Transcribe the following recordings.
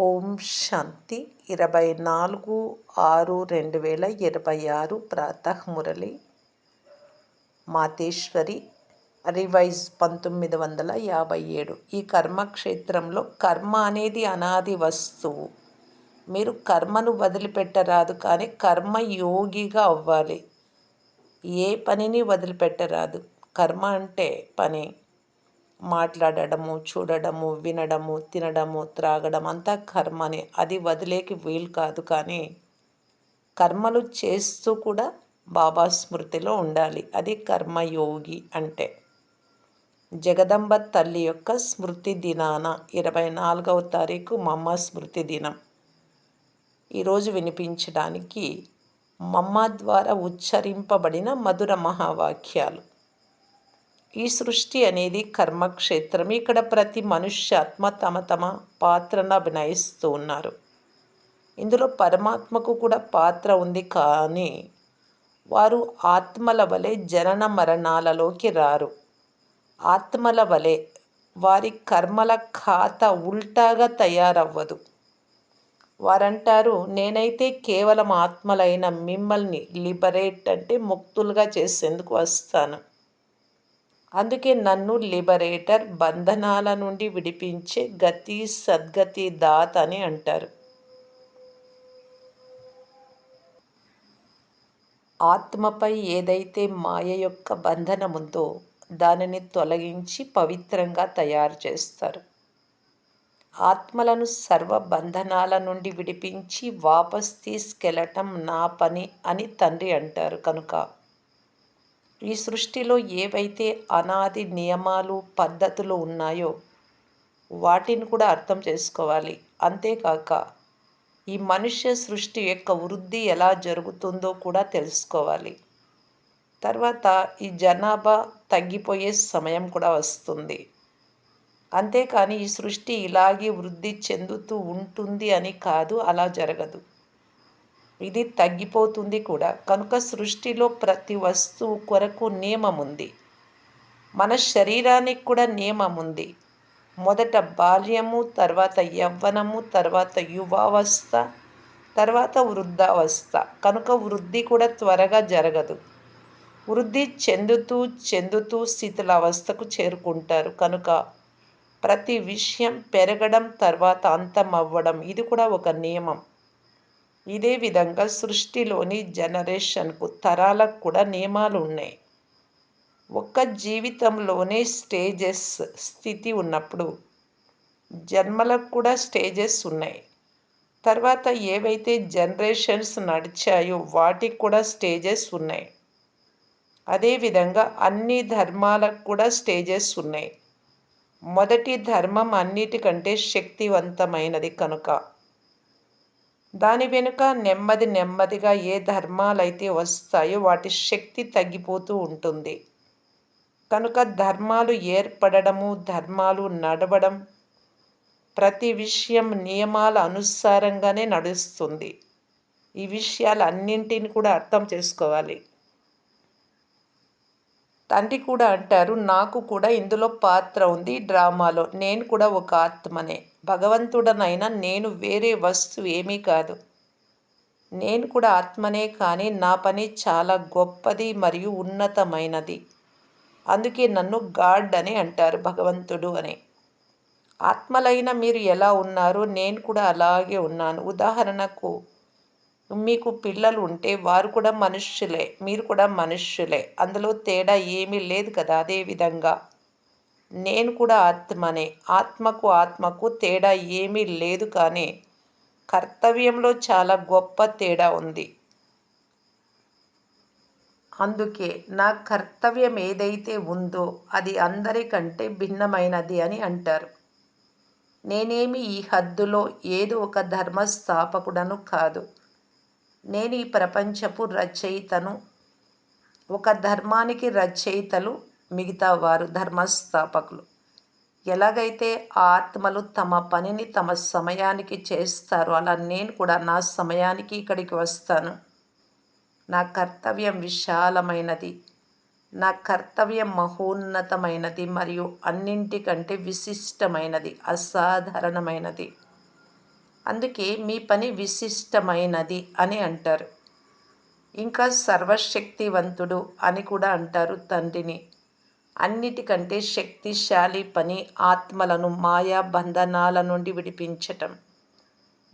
ఓం శాంతి 24/6/2026 Pratah Murali Mateshwari revise 1957. ఈ కర్మక్షేత్రంలో కర్మ అనేది అనాది వస్తువు. మీరు కర్మను వదిలిపెట్టరాదు, కానీ కర్మయోగిగా అవ్వాలి. ఏ పనిని వదిలిపెట్టరాదు. కర్మ అంటే పని. మాట్లాడడము, చూడడము, వినడము, తినడము, త్రాగడం అంతా కర్మనే. అది వదిలేకి వీలు కాదు. కానీ కర్మలు చేస్తూ కూడా బాబా స్మృతిలో ఉండాలి. అది కర్మయోగి అంటే. జగదంబ తల్లి యొక్క స్మృతి దినాన 24వ తారీఖు మమ్మ స్మృతి దినం. ఈరోజు వినిపించడానికి మమ్మ ద్వారా ఉచ్చరింపబడిన మధుర మహావాక్యాలు. ఈ సృష్టి అనేది కర్మక్షేత్రం. ఇక్కడ ప్రతి మనుష్యాత్మ తమ తమ పాత్రను అభినయిస్తూ ఉన్నారు. ఇందులో పరమాత్మకు కూడా పాత్ర ఉంది. కానీ వారు ఆత్మల వలె జనన మరణాలలోకి రారు. ఆత్మల వలె వారి కర్మల ఖాతా ఉల్టాగా తయారవ్వదు. వారంటారు, నేనైతే కేవలం ఆత్మలైన మిమ్మల్ని లిబరేట్ అంటే ముక్తులుగా చేసేందుకు వస్తాను. అందుకే నన్ను లిబరేటర్, బంధనాల నుండి విడిపించే గతి సద్గతి దాత అని అంటారు. ఆత్మపై ఏదైతే మాయ యొక్క బంధనం ఉందో దానిని తొలగించి పవిత్రంగా తయారు చేస్తారు. ఆత్మలను సర్వ బంధనాల నుండి విడిపించి వాపస్ తీసుకెళ్లటం నా పని అని తండ్రి అంటారు. కనుక ఈ సృష్టిలో ఏవైతే అనాది నియమాలు, పద్ధతులు ఉన్నాయో వాటిని కూడా అర్థం చేసుకోవాలి. అంతేకాక ఈ మనుష్య సృష్టి యొక్క వృద్ధి ఎలా జరుగుతుందో కూడా తెలుసుకోవాలి. తర్వాత ఈ జనాభా తగ్గిపోయే సమయం కూడా వస్తుంది. అంతేకాని ఈ సృష్టి ఇలాగే వృద్ధి చెందుతూ ఉంటుంది అని కాదు, అలా జరగదు. ఇది తగ్గిపోతుంది కూడా. కనుక సృష్టిలో ప్రతి వస్తువు కొరకు నియమం ఉంది. మన శరీరానికి కూడా నియమం ఉంది. మొదట బాల్యము, తర్వాత యవ్వనము, తర్వాత యువావస్థ, తర్వాత వృద్ధావస్థ. కనుక వృద్ధి కూడా త్వరగా జరగదు. వృద్ధి చెందుతూ చెందుతూ శిథిలావస్థకు చేరుకుంటారు. కనుక ప్రతి విషయం పెరగడం తర్వాత అంతమవ్వడం, ఇది కూడా ఒక నియమం. ఇదే విధంగా సృష్టిలోని జనరేషన్కు, తరాలకు కూడా నియమాలు ఉన్నాయి. ఒక్క జీవితంలోనే స్టేజెస్ స్థితి ఉన్నప్పుడు జన్మలకు కూడా స్టేజెస్ ఉన్నాయి. తర్వాత ఏవైతే జనరేషన్స్ నడిచాయో వాటికి కూడా స్టేజెస్ ఉన్నాయి. అదేవిధంగా అన్ని ధర్మాలకు కూడా స్టేజెస్ ఉన్నాయి. మొదటి ధర్మం అన్నిటికంటే శక్తివంతమైనది. కనుక దాని వెనుక నెమ్మది నెమ్మదిగా ఏ ధర్మాలైతే వస్తాయో వాటి శక్తి తగ్గిపోతూ ఉంటుంది. కనుక ధర్మాలు ఏర్పడము, ధర్మాలు నడవడం, ప్రతి విషయం నియమాల అనుసారంగానే నడుస్తుంది. ఈ విషయాలన్నింటిని కూడా అర్థం చేసుకోవాలి. తండ్రి కూడా అంటారు, నాకు కూడా ఇందులో పాత్ర ఉంది. డ్రామాలో నేను కూడా ఒక ఆత్మనే. భగవంతుడనైనా నేను వేరే వస్తువు ఏమీ కాదు. నేను కూడా ఆత్మనే. కానీ నా పని చాలా గొప్పది మరియు ఉన్నతమైనది. అందుకే నన్ను గాడ్ అని అంటారు, భగవంతుడు అని. ఆత్మలైన మీరు ఎలా ఉన్నారో నేను కూడా అలాగే ఉన్నాను. ఉదాహరణకు మీకు పిల్లలు ఉంటే వారు కూడా మనుష్యులే, మీరు కూడా మనుష్యులే. అందులో తేడా ఏమీ లేదు కదా. అదేవిధంగా నేను కూడా ఆత్మనే. ఆత్మకు తేడా ఏమీ లేదు. కానీ కర్తవ్యంలో చాలా గొప్ప తేడా ఉంది. అందుకే నా కర్తవ్యం ఏదైతే ఉందో అది అందరికంటే భిన్నమైనది అని అంటారు. నేనేమి ఈ హద్దులో ఏదో ఒక ధర్మస్థాపకుడను కాదు. నేను ఈ ప్రపంచపు రచయితను. ఒక ధర్మానికి రచయితలు, మిగతా వారు ధర్మస్థాపకులు. ఎలాగైతే ఆ ఆత్మలు తమ పనిని తమ సమయానికి చేస్తారో అలా నేను కూడా నా సమయానికి ఇక్కడికి వస్తాను. నా కర్తవ్యం విశాలమైనది. నా కర్తవ్యం మహోన్నతమైనది మరియు అన్నింటికంటే విశిష్టమైనది, అసాధారణమైనది. అందుకే మీ పని విశిష్టమైనది అని అంటారు. ఇంకా సర్వశక్తివంతుడు అని కూడా అంటారు తండ్రిని. అన్నిటికంటే శక్తిశాలి పని ఆత్మలను మాయా బంధనాల నుండి విడిపించటం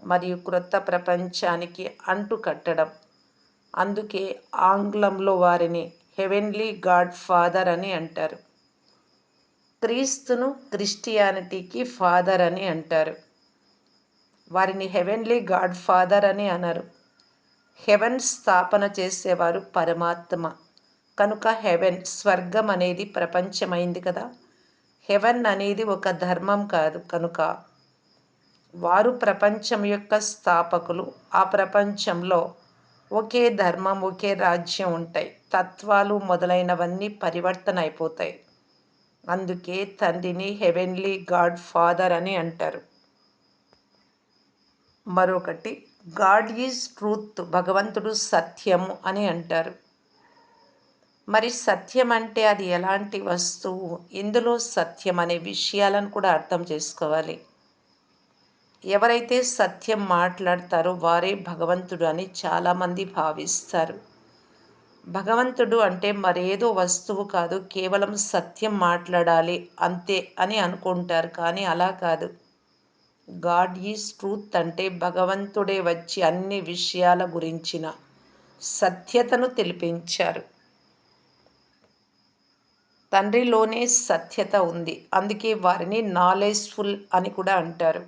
మరియు క్రొత్త ప్రపంచానికి అంటుకట్టడం. అందుకే ఆంగ్లంలో వారిని హెవెన్లీ గాడ్ ఫాదర్ అని అంటారు. క్రీస్తును క్రిస్టియానిటీకి ఫాదర్ అని అంటారు. వారిని హెవెన్లీ గాడ్ ఫాదర్ అని అనరు. హెవెన్ స్థాపన చేసేవారు పరమాత్మ. కనుక హెవెన్ స్వర్గం అనేది ప్రపంచమైంది కదా. హెవెన్ అనేది ఒక ధర్మం కాదు. కనుక వారు ప్రపంచం యొక్క స్థాపకులు. ఆ ప్రపంచంలో ఒకే ధర్మం, ఒకే రాజ్యం ఉంటాయి. తత్వాలు మొదలైనవన్నీ పరివర్తన అయిపోతాయి. అందుకే తండ్రిని హెవెన్లీ గాడ్ ఫాదర్ అని అంటారు. మరొకటి గాడ్ ఈజ్ ట్రూత్, భగవంతుడు సత్యము అని అంటారు. మరి సత్యం అంటే అది ఎలాంటి వస్తువు, ఇందులో సత్యం అనే విషయాలను కూడా అర్థం చేసుకోవాలి. ఎవరైతే సత్యం మాట్లాడతారో వారే భగవంతుడు అని చాలామంది భావిస్తారు. భగవంతుడు అంటే మరేదో వస్తువు కాదు, కేవలం సత్యం మాట్లాడాలి అంతే అని అనుకుంటారు. కానీ అలా కాదు. గాడ్ ఈజ్ ట్రూత్ అంటే భగవంతుడే వచ్చి అన్ని విషయాల గురించిన సత్యతను తెలిపించారు. తండ్రిలోనే సత్యత ఉంది. అందుకే వారిని నాలెడ్జ్ఫుల్ అని కూడా అంటారు.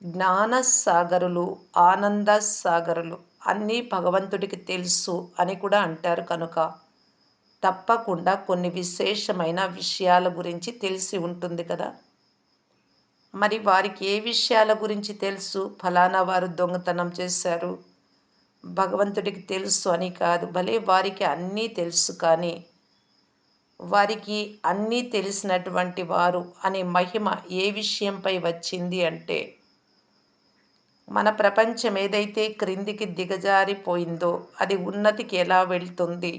జ్ఞాన సాగరులు, ఆనంద సాగరులు అన్నీ భగవంతుడికి తెలుసు అని కూడా అంటారు. కనుక తప్పకుండా కొన్ని విశేషమైన విషయాల గురించి తెలిసి ఉంటుంది కదా. మరి వారికి ఏ విషయాల గురించి తెలుసు? ఫలానా వారు దొంగతనం చేశారు, భగవంతుడికి తెలుసు అని కాదు. భలే వారికి అన్నీ తెలుసు. కానీ వారికి అన్నీ తెలిసినటువంటి వారు అనే మహిమ ఏ విషయంపై వచ్చింది అంటే, మన ప్రపంచం ఏదైతే క్రిందికి దిగజారిపోయిందో అది ఉన్నతికి ఎలా వెళ్తుంది,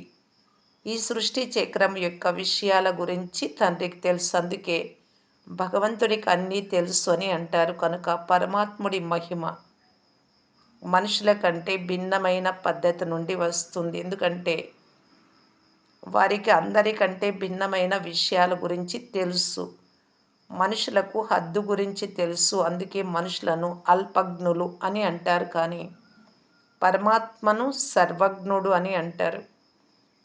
ఈ సృష్టి చక్రం యొక్క విషయాల గురించి తండ్రికి తెలుసు. అందుకే భగవంతుడికి అన్నీ తెలుసు అని అంటారు. కనుక పరమాత్ముడి మహిమ మనుషుల కంటే భిన్నమైన పద్ధతి నుండి వస్తుంది. ఎందుకంటే వారికి అందరికంటే భిన్నమైన విషయాల గురించి తెలుసు. మనుషులకు హద్దు గురించి తెలుసు. అందుకే మనుషులను అల్పజ్ఞులు అని అంటారు. కానీ పరమాత్మను సర్వజ్ఞుడు అని అంటారు.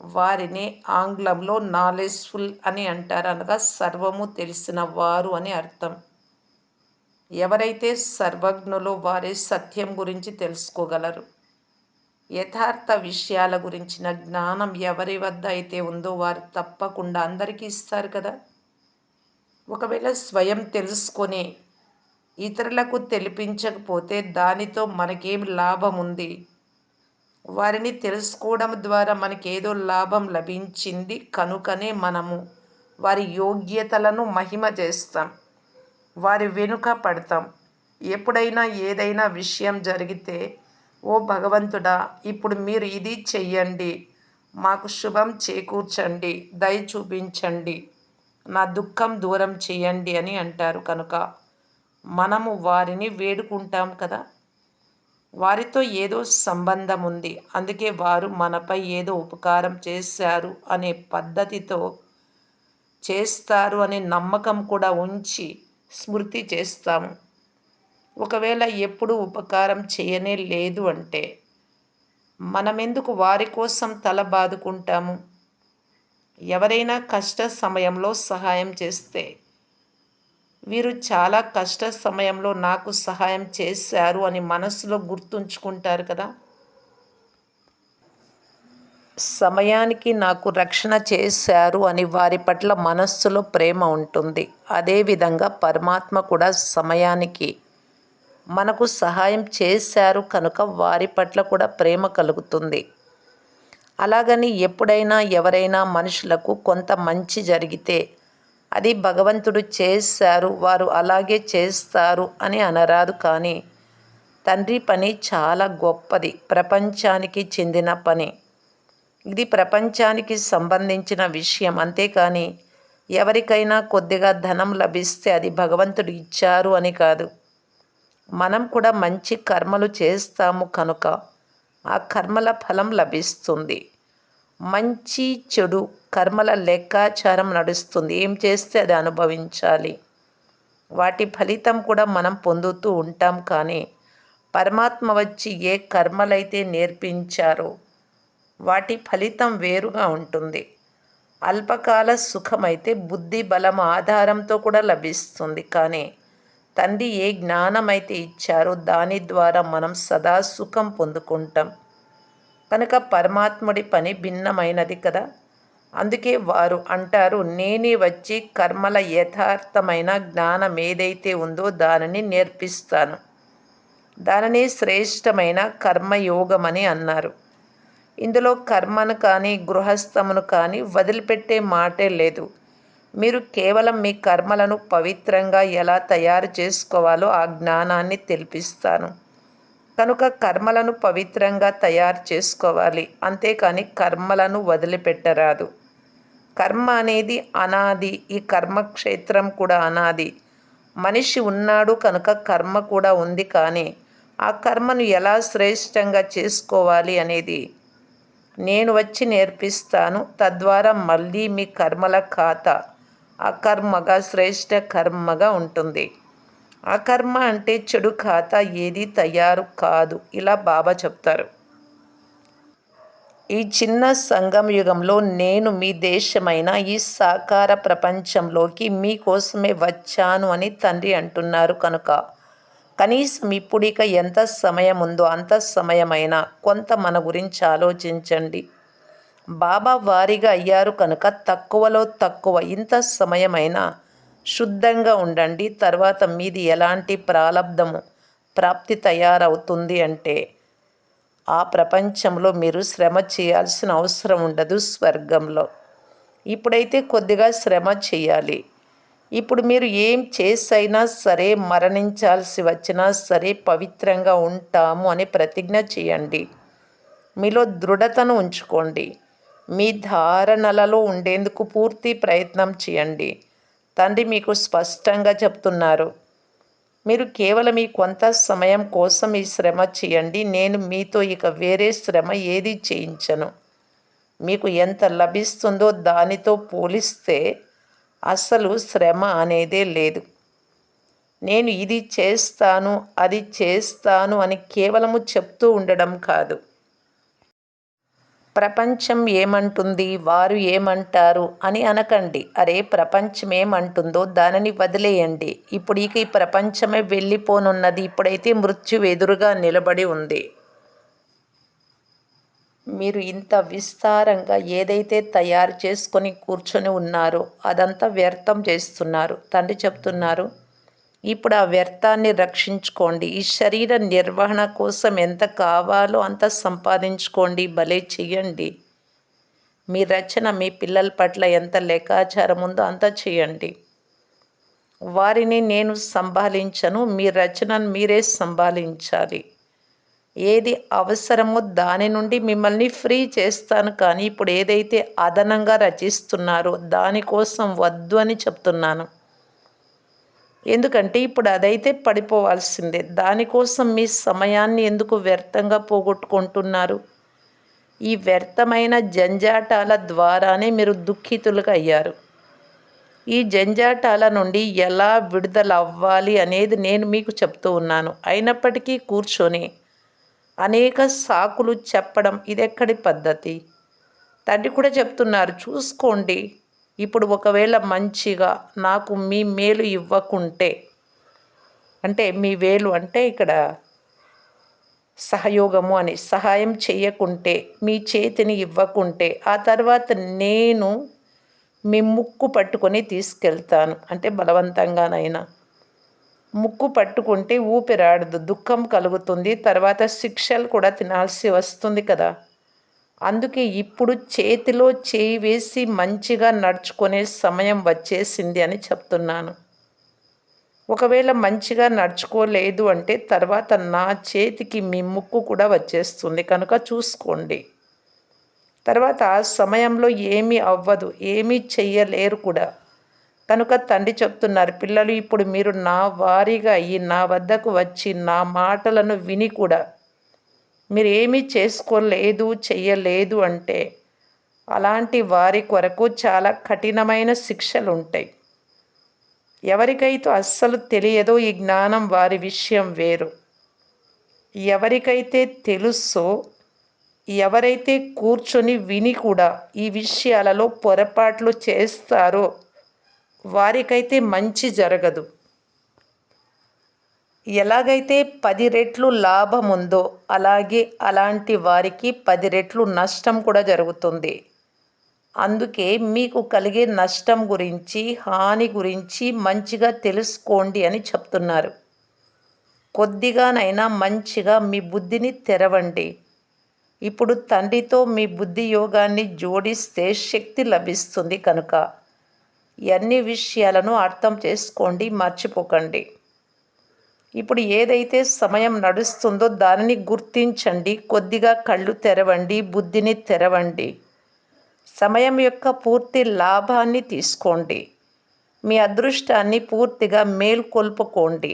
వారిని ఆంగ్లంలో నాలెడ్జ్ఫుల్ అని అంటారు. అనగా సర్వము తెలిసిన వారు అని అర్థం. ఎవరైతే సర్వజ్ఞులో వారే సత్యం గురించి తెలుసుకోగలరు. యథార్థ విషయాల గురించిన జ్ఞానం ఎవరి వద్ద అయితే ఉందో వారు తప్పకుండా అందరికీ ఇస్తారు కదా. ఒకవేళ స్వయం తెలుసుకొని ఇతరులకు తెలిపించకపోతే దానితో మనకేం లాభం ఉంది? వారిని తెలుసుకోవడం ద్వారా మనకేదో లాభం లభించింది కనుకనే మనము వారి యోగ్యతలను మహిమ చేస్తాం, వారి వెనుక పడతాం. ఎప్పుడైనా ఏదైనా విషయం జరిగితే, ఓ భగవంతుడా, ఇప్పుడు మీరు ఇది చెయ్యండి, మాకు శుభం చేకూర్చండి, దయ చూపించండి, నా దుఃఖం దూరం చేయండి అని అంటారు. కనుక మనము వారిని వేడుకుంటాం కదా. వారితో ఏదో సంబంధం ఉంది. అందుకే వారు మనపై ఏదో ఉపకారం చేశారు అనే పద్ధతితో చేస్తారు అనే నమ్మకం కూడా ఉంచి స్మృతి చేస్తాము. ఒకవేళ ఎప్పుడు ఉపకారం చేయనే లేదు అంటే మనమెందుకు వారి కోసం తల బాదుకుంటాము? ఎవరైనా కష్ట సమయంలో సహాయం చేస్తే వీరు చాలా కష్ట సమయంలో నాకు సహాయం చేశారు అని మనసులో గుర్తుంచుకుంటారు కదా. సమయానికి నాకు రక్షణ చేశారు అని వారి పట్ల మనస్సులో ప్రేమ ఉంటుంది. అదేవిధంగా పరమాత్మ కూడా సమయానికి మనకు సహాయం చేశారు కనుక వారి పట్ల కూడా ప్రేమ కలుగుతుంది. అలాగని ఎప్పుడైనా ఎవరైనా మనుషులకు కొంత మంచి జరిగితే అది భగవంతుడు చేశారు, వారు అలాగే చేస్తారు అని అనరాదు. కానీ తండ్రి పని చాలా గొప్పది, ప్రపంచానికి చెందిన పని. ఇది ప్రపంచానికి సంబంధించిన విషయం. అంతేకాని ఎవరికైనా కొద్దిగా ధనం లభిస్తే అది భగవంతుడు ఇచ్చారు అని కాదు. మనం కూడా మంచి కర్మలు చేస్తాము కనుక ఆ కర్మల ఫలం లభిస్తుంది. మంచి చెడు కర్మల లెక్కాచారం నడుస్తుంది. ఏం చేస్తే అది అనుభవించాలి. వాటి ఫలితం కూడా మనం పొందుతూ ఉంటాం. కానీ పరమాత్మ వచ్చి ఏ కర్మలైతే నేర్పించారో వాటి ఫలితం వేరుగా ఉంటుంది. అల్పకాల సుఖమైతే బుద్ధి బలం ఆధారంతో కూడా లభిస్తుంది. కానీ తండ్రి ఏ జ్ఞానమైతే ఇచ్చారో దాని ద్వారా మనం సదా సుఖం పొందుకుంటాం. కనుక పరమాత్ముడి పని భిన్నమైనది కదా. అందుకే వారు అంటారు, నేనే వచ్చి కర్మల యథార్థమైన జ్ఞానం ఏదైతే ఉందో దానిని నేర్పిస్తాను. దానిని శ్రేష్టమైన కర్మయోగమని అన్నారు. ఇందులో కర్మను కానీ గృహస్థమును కానీ వదిలిపెట్టే మాటే లేదు. మీరు కేవలం మీ కర్మలను పవిత్రంగా ఎలా తయారు చేసుకోవాలో ఆ జ్ఞానాన్ని తెలిపిస్తాను. కనుక కర్మలను పవిత్రంగా తయారు చేసుకోవాలి. అంతేకాని కర్మలను వదిలిపెట్టరాదు. కర్మ అనేది అనాది. ఈ కర్మక్షేత్రం కూడా అనాది. మనిషి ఉన్నాడు కనుక కర్మ కూడా ఉంది. కానీ ఆ కర్మను ఎలా శ్రేష్టంగా చేసుకోవాలి అనేది నేను వచ్చి నేర్పిస్తాను. తద్వారా మళ్ళీ మీ కర్మల ఖాతా అకర్మగా శ్రేష్ట కర్మగా ఉంటుంది. అకర్మ అంటే చెడు ఖాతా ఏది తయారు కాదు. ఇలా బాబా చెప్తారు. ఈ చిన్న సంగమ యుగంలో నేను మీ దేశమైన ఈ సాకార ప్రపంచంలోకి మీకోసమే వచ్చాను అని తండ్రి అంటున్నారు. కనుక కనీసం ఇప్పుడిక ఎంత సమయం ఉందో అంత సమయమైనా కొంత మన గురించి ఆలోచించండి. బాబా వారిగా అయ్యారు కనుక తక్కువలో తక్కువ ఇంత సమయమైనా శుద్ధంగా ఉండండి. తర్వాత మీది ఎలాంటి ప్రాలబ్ధము ప్రాప్తి తయారవుతుంది అంటే ఆ ప్రపంచంలో మీరు శ్రమ చేయాల్సిన అవసరం ఉండదు. స్వర్గంలో ఇప్పుడైతే కొద్దిగా శ్రమ చేయాలి. ఇప్పుడు మీరు ఏం చేసైనా సరే, మరణించాల్సి వచ్చినా సరే పవిత్రంగా ఉంటాము అని ప్రతిజ్ఞ చేయండి. మీలో దృఢతను ఉంచుకోండి. మీ ధారణలలో ఉండేందుకు పూర్తి ప్రయత్నం చేయండి. తండ్రి మీకు స్పష్టంగా చెప్తున్నారు, మీరు కేవలం ఈ కొంత సమయం కోసం ఈ శ్రమ చేయండి. నేను మీతో ఇక వేరే శ్రమ ఏది చేయించను. మీకు ఎంత లభిస్తుందో దానితో పోలిస్తే అసలు శ్రమ అనేదే లేదు. నేను ఇది చేస్తాను, అది చేస్తాను అని కేవలము చెప్తూ ఉండడం కాదు. ప్రపంచం ఏమంటుంది, వారు ఏమంటారు అని అనకండి. అరే, ప్రపంచం ఏమంటుందో దానిని వదిలేయండి. ఇప్పుడు ఈ ప్రపంచమే వెళ్ళిపోనున్నది. ఇప్పుడైతే మృత్యు ఎదురుగా నిలబడి ఉంది. మీరు ఇంత విస్తారంగా ఏదైతే తయారు చేసుకొని కూర్చొని ఉన్నారో అదంతా వ్యర్థం చేస్తున్నారు. తండ్రి చెప్తున్నారు, ఇప్పుడు ఆ వ్యర్థాన్ని రక్షించుకోండి. ఈ శరీర నిర్వహణ కోసం ఎంత కావాలో అంత సంపాదించుకోండి. భలే చెయ్యండి. మీ రచన మీ పిల్లల పట్ల ఎంత లెక్కాచారం ఉందో అంత చేయండి. వారిని నేను సంభాళించను. మీ రచనను మీరే సంభాళించాలి. ఏది అవసరమో దాని నుండి మిమ్మల్ని ఫ్రీ చేస్తాను. కానీ ఇప్పుడు ఏదైతే అదనంగా రచిస్తున్నారో దానికోసం వద్దు అని చెప్తున్నాను. ఎందుకంటే ఇప్పుడు అదైతే పడిపోవాల్సిందే. దానికోసం మీ సమయాన్ని ఎందుకు వ్యర్థంగా పోగొట్టుకుంటున్నారు? ఈ వ్యర్థమైన జంజాటాల ద్వారానే మీరు దుఃఖితులుగా అయ్యారు. ఈ జంజాటాల నుండి ఎలా విడుదల అవ్వాలి అనేది నేను మీకు చెప్తూ ఉన్నాను. అయినప్పటికీ కూర్చొని అనేక సాకులు చెప్పడం ఇదెక్కడి పద్ధతి? తండ్రి కూడా చెప్తున్నారు, చూసుకోండి. ఇప్పుడు ఒకవేళ మంచిగా నాకు మీ మేలు ఇవ్వకుంటే, అంటే మీ వేలు అంటే ఇక్కడ సహయోగము అని, సహాయం చేయకుంటే, మీ చేతిని ఇవ్వకుంటే, ఆ తర్వాత నేను మీ ముక్కు పట్టుకొని తీసుకెళ్తాను. అంటే బలవంతంగానైనా ముక్కు పట్టుకుంటే ఊపిరాడదు, దుఃఖం కలుగుతుంది, తర్వాత శిక్షలు కూడా తినాల్సి వస్తుంది కదా. అందుకే ఇప్పుడు చేతిలో చేయి వేసి మంచిగా నడుచుకునే సమయం వచ్చేసింది అని చెప్తున్నాను. ఒకవేళ మంచిగా నడుచుకోలేదు అంటే తర్వాత నా చేతికి మీ ముక్కు కూడా వచ్చేస్తుంది. కనుక చూసుకోండి. తర్వాత ఆ సమయంలో ఏమీ అవ్వదు, ఏమీ చెయ్యలేరు కూడా. కనుక తండ్రి చెప్తున్నారు, పిల్లలు ఇప్పుడు మీరు నా వారిగా అయ్యి నా వద్దకు వచ్చి నా మాటలను విని కూడా మీరు ఏమీ చేసుకోలేదు చెయ్యలేదు అంటే అలాంటి వారి కొరకు చాలా కఠినమైన శిక్షలు ఉంటాయి. ఎవరికైతే అస్సలు తెలియదో ఈ జ్ఞానం వారి విషయం వేరు. ఎవరికైతే తెలుసో, ఎవరైతే కూర్చొని విని కూడా ఈ విషయాలలో పొరపాట్లు చేస్తారో వారికైతే మంచి జరగదు. ఎలాగైతే 10 రెట్లు లాభం ఉందో అలాగే అలాంటి వారికి 10 రెట్లు నష్టం కూడా జరుగుతుంది. అందుకే మీకు కలిగే నష్టం గురించి, హాని గురించి మంచిగా తెలుసుకోండి అని చెప్తున్నారు. కొద్దిగానైనా మంచిగా మీ బుద్ధిని తెరవండి. ఇప్పుడు తండ్రితో మీ బుద్ధి యోగాన్ని జోడిస్తే శక్తి లభిస్తుంది కనుక ఈ అన్ని విషయాలను అర్థం చేసుకోండి, మర్చిపోకండి. ఇప్పుడు ఏదైతే సమయం నడుస్తుందో దానిని గుర్తించండి, కొద్దిగా కళ్ళు తెరవండి, బుద్ధిని తెరవండి. సమయం యొక్క పూర్తి లాభాన్ని తీసుకోండి. మీ అదృష్టాన్ని పూర్తిగా మేల్కొల్పుకోండి.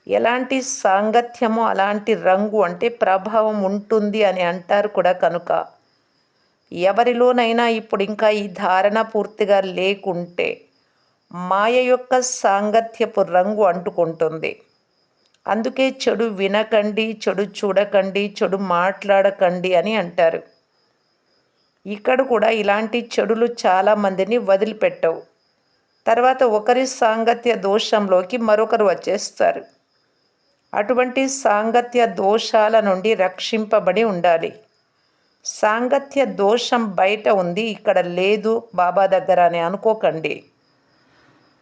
ఎలాంటి సాంగత్యమో అలాంటి రంగు అంటే ప్రభావం ఉంటుంది అని అంటారు కూడా కనుక ఎవరిలోనైనా ఇప్పుడు ఇంకా ఈ ధారణ పూర్తిగా లేకుంటే మాయ యొక్క సాంగత్యపు రంగు అంటుకుంటుంది. అందుకే చెడు వినకండి, చెడు చూడకండి, చెడు మాట్లాడకండి అని అంటారు. ఇక్కడ కూడా ఇలాంటి చెడులు చాలామందిని వదిలిపెట్టవు. తర్వాత ఒకరి సాంగత్య దోషంలోకి మరొకరు వచ్చేస్తారు. అటువంటి సాంగత్య దోషాల నుండి రక్షింపబడి ఉండాలి. సాంగత్య దోషం బయట ఉంది, ఇక్కడ లేదు బాబా దగ్గర అని అనుకోకండి.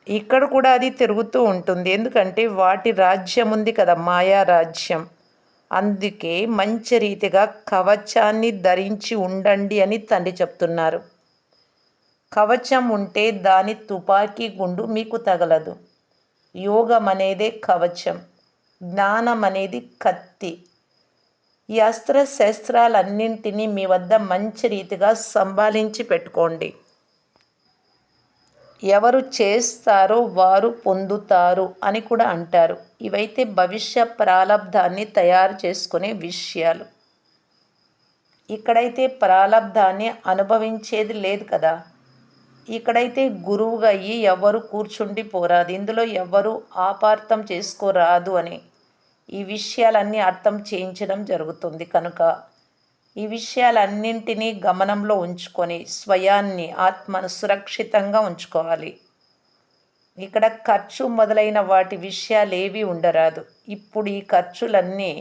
ఇక్కడ కూడా అది తిరుగుతూ ఉంటుంది. ఎందుకంటే వాటి రాజ్యం ఉంది కదా, మాయా రాజ్యం. అందుకే మంచి రీతిగా కవచాన్ని ధరించి ఉండండి అని తండ్రి చెప్తున్నారు. కవచం ఉంటే దాని తుపాకీ గుండు మీకు తగలదు. యోగం అనేదే కవచం, జ్ఞానం అనేది కత్తి. ఈ అస్త్ర శస్త్రాలన్నింటినీ మీ వద్ద మంచి రీతిగా సంభాళించి పెట్టుకోండి. ఎవరు చేస్తారో వారు పొందుతారు అని కూడా అంటారు. ఇవైతే భవిష్య ప్రాలబ్ధాన్ని తయారు చేసుకునే విషయాలు. ఇక్కడైతే ప్రాలబ్ధాన్ని అనుభవించేది లేదు కదా. ఇక్కడైతే గురువుగా అయ్యి ఎవరు కూర్చుండి పోరాదు, ఇందులో ఎవరు ఆపార్థం చేసుకోరాదు అని ఈ విషయాలన్నీ అర్థం చేయించడం జరుగుతుంది. కనుక ఈ విషయాలన్నింటినీ గమనంలో ఉంచుకొని స్వయాన్ని, ఆత్మను సురక్షితంగా ఉంచుకోవాలి. ఇక్కడ ఖర్చు మొదలైన వాటి విషయాలు ఏవి ఉండరాదు. ఇప్పుడు ఈ ఖర్చులన్నీ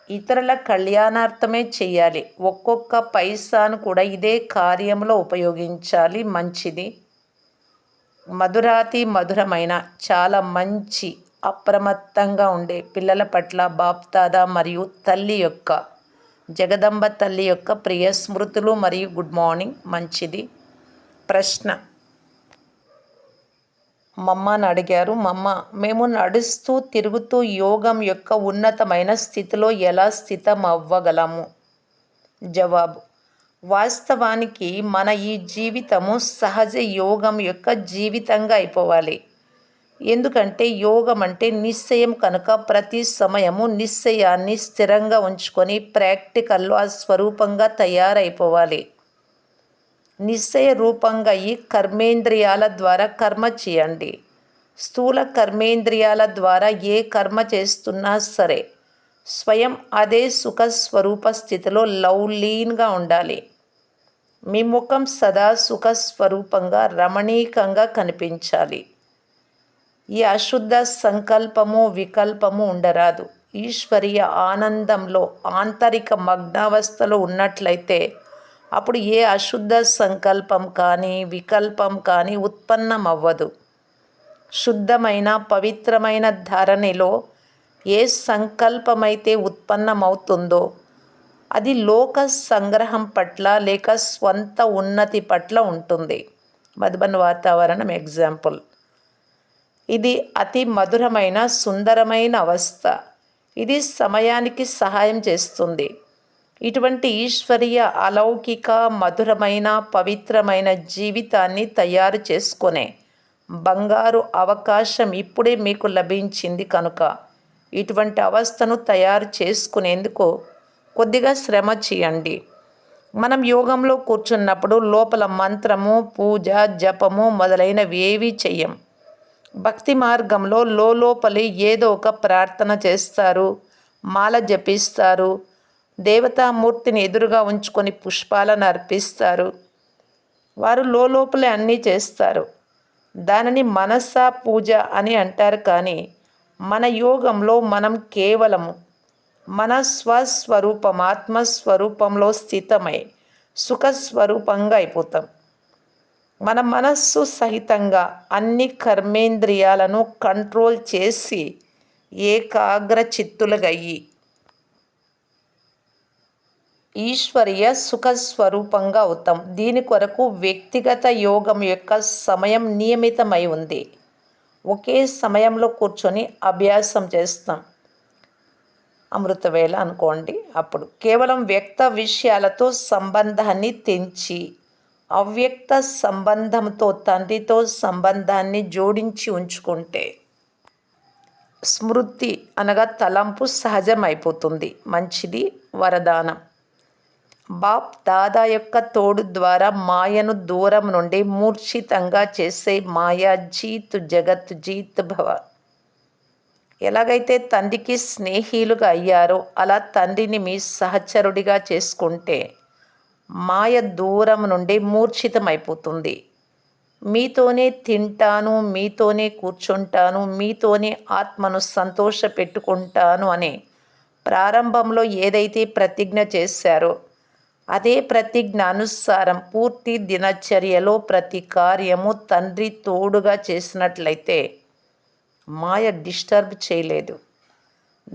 ఇతరుల కళ్యాణార్థమే చేయాలి. ఒక్కొక్క పైసాను కూడా ఇదే కార్యంలో ఉపయోగించాలి. మంచిది. మధురాతి మధురమైన చాలా మంచి అప్రమత్తంగా ఉండే పిల్లల పట్ల బాప్దాదా మరియు తల్లి యొక్క, జగదంబ తల్లి యొక్క ప్రియ స్మృతులు మరియు గుడ్ మార్నింగ్. మంచిది. ప్రశ్న: మమ్మని అడిగారు, మమ్మ మేము నడుస్తూ తిరుగుతూ యోగం యొక్క ఉన్నతమైన స్థితిలో ఎలా స్థితం అవ్వగలము? జవాబు: వాస్తవానికి మన ఈ జీవితము సహజ యోగం యొక్క జీవితంగా అయిపోవాలి. ఎందుకంటే యోగం అంటే నిశ్చయం కనుక ప్రతి సమయము నిశ్చయాన్ని స్థిరంగా ఉంచుకొని ప్రాక్టికల్లో ఆ స్వరూపంగా తయారైపోవాలి. నిశ్చయ రూపంగా ఈ కర్మేంద్రియాల ద్వారా కర్మ చేయండి. స్థూల కర్మేంద్రియాల ద్వారా ఏ కర్మ చేస్తున్నా సరే స్వయం అదే సుఖస్వరూప స్థితిలో లౌలీన్గా ఉండాలి. మీ ముఖం సదా సుఖస్వరూపంగా రమణీకంగా కనిపించాలి. ఈ అశుద్ధ సంకల్పము వికల్పము ఉండరాదు. ఈశ్వరీయ ఆనందంలో ఆంతరిక మగ్నావస్థలో ఉన్నట్లయితే అప్పుడు ఏ అశుద్ధ సంకల్పం కానీ వికల్పం కానీ ఉత్పన్నం అవ్వదు. శుద్ధమైన పవిత్రమైన ధరణిలో ఏ సంకల్పమైతే ఉత్పన్నమవుతుందో అది లోక సంగ్రహం పట్ల లేక స్వంత ఉన్నతి పట్ల ఉంటుంది. మధుబన్ వాతావరణం ఎగ్జాంపుల్. ఇది అతి మధురమైన సుందరమైన అవస్థ. ఇది సమయానికి సహాయం చేస్తుంది. ఇటువంటి ఈశ్వరీయ అలౌకిక మధురమైన పవిత్రమైన జీవితాన్ని తయారు చేసుకునే బంగారు అవకాశం ఇప్పుడే మీకు లభించింది కనుక ఇటువంటి అవస్థను తయారు చేసుకునేందుకు కొద్దిగా శ్రమ చేయండి. మనం యోగంలో కూర్చున్నప్పుడు లోపల మంత్రము, పూజ, జపము మొదలైనవి ఏవీ చెయ్యం. భక్తి మార్గంలో లోపలి ఏదో ఒక ప్రార్థన చేస్తారు, మాల జపిస్తారు, దేవతామూర్తిని ఎదురుగా ఉంచుకొని పుష్పాలను అర్పిస్తారు. వారు లోపలే అన్నీ చేస్తారు. దానిని మనస పూజ అని అంటారు. కానీ మన యోగంలో మనం కేవలము మన స్వస్వరూపం ఆత్మస్వరూపంలో స్థితమై సుఖస్వరూపంగా అయిపోతాం. మన మనస్సు సహితంగా అన్ని కర్మేంద్రియాలను కంట్రోల్ చేసి ఏకాగ్ర చిత్తులుగయ్యి ఈశ్వరీయ సుఖస్వరూపంగా అవుతాం. దీని కొరకు వ్యక్తిగత యోగం యొక్క సమయం నియమితమై ఉంది. ఒకే సమయంలో కూర్చొని అభ్యాసం చేస్తాం. అమృతవేళ అనుకోండి. అప్పుడు కేవలం వ్యక్త విషయాలతో సంబంధాన్ని తెంచి అవ్యక్త సంబంధంతో తండ్రితో సంబంధాన్ని జోడించి ఉంచుకుంటే స్మృతి అనగా తలంపు సహజమైపోతుంది. మంచిది, వరదానం. బాప్ దాదా యొక్క తోడు ద్వారా మాయను దూరం నుండి మూర్ఛితంగా చేసే మాయా జీత్ జగత్ జీత్ భవ. ఎలాగైతే తండ్రికి స్నేహిలుగా అయ్యారో అలా తండ్రిని మీ సహచరుడిగా చేసుకుంటే మాయ దూరం నుండి మూర్ఛితమైపోతుంది. మీతోనే తింటాను, మీతోనే కూర్చుంటాను, మీతోనే ఆత్మను సంతోష పెట్టుకుంటాను అనే ప్రారంభంలో ఏదైతే ప్రతిజ్ఞ చేశారో అదే ప్రతిజ్ఞ అనుసారం పూర్తి దినచర్యలో ప్రతి కార్యము తండ్రి తోడుగా చేసినట్లయితే మాయ డిస్టర్బ్ చేయలేదు.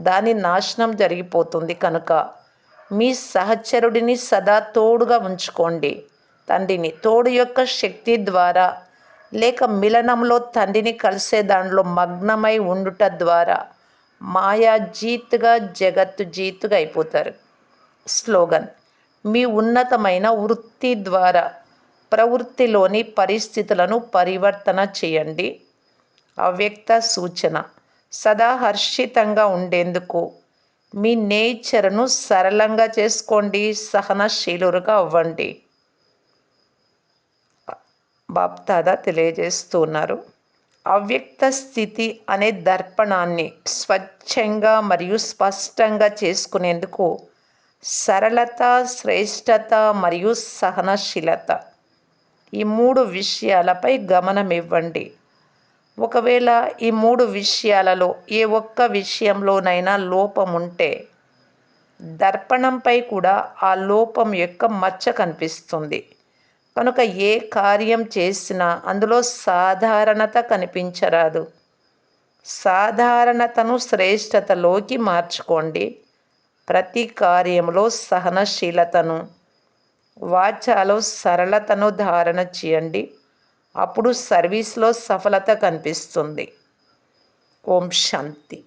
దాని నాశనం జరిగిపోతుంది. కనుక మీ సహచరుడిని సదా తోడుగా ఉంచుకోండి. తండ్రిని తోడు యొక్క శక్తి ద్వారా లేక మిలనంలో తండ్రిని కలిసే దానిలో మగ్నమై ఉండుట ద్వారా మాయా జీత్గా జగత్తు జీతుగా అయిపోతారు. స్లోగన్: మీ ఉన్నతమైన వృత్తి ద్వారా ప్రవృత్తిలోని పరిస్థితులను పరివర్తన చేయండి. అవ్యక్త సూచన: సదా హర్షితంగా ఉండేందుకు మీ నేచర్ను సరళంగా చేసుకోండి. సహనశీలురుగా అవ్వండి. బాప్దాదా తెలియజేస్తున్నారు. అవ్యక్త స్థితి అనే దర్పణాన్ని స్వచ్ఛంగా మరియు స్పష్టంగా చేసుకునేందుకు సరళత, శ్రేష్టత మరియు సహనశీలత ఈ 3 విషయాలపై గమనం ఇవ్వండి. ఒకవేళ ఈ 3 విషయాలలో ఏ ఒక్క విషయంలోనైనా లోపం ఉంటే దర్పణంపై కూడా ఆ లోపం యొక్క మచ్చ కనిపిస్తుంది. కనుక ఏ కార్యం చేసినా అందులో సాధారణత కనిపించరాదు. సాధారణతను శ్రేష్టతలోకి మార్చుకోండి. ప్రతి కార్యంలో సహనశీలతను, వాచాలో సరళతను ధారణ చేయండి. అప్పుడు సర్వీస్లో సఫలత కనిపిస్తుంది. ఓం శాంతి.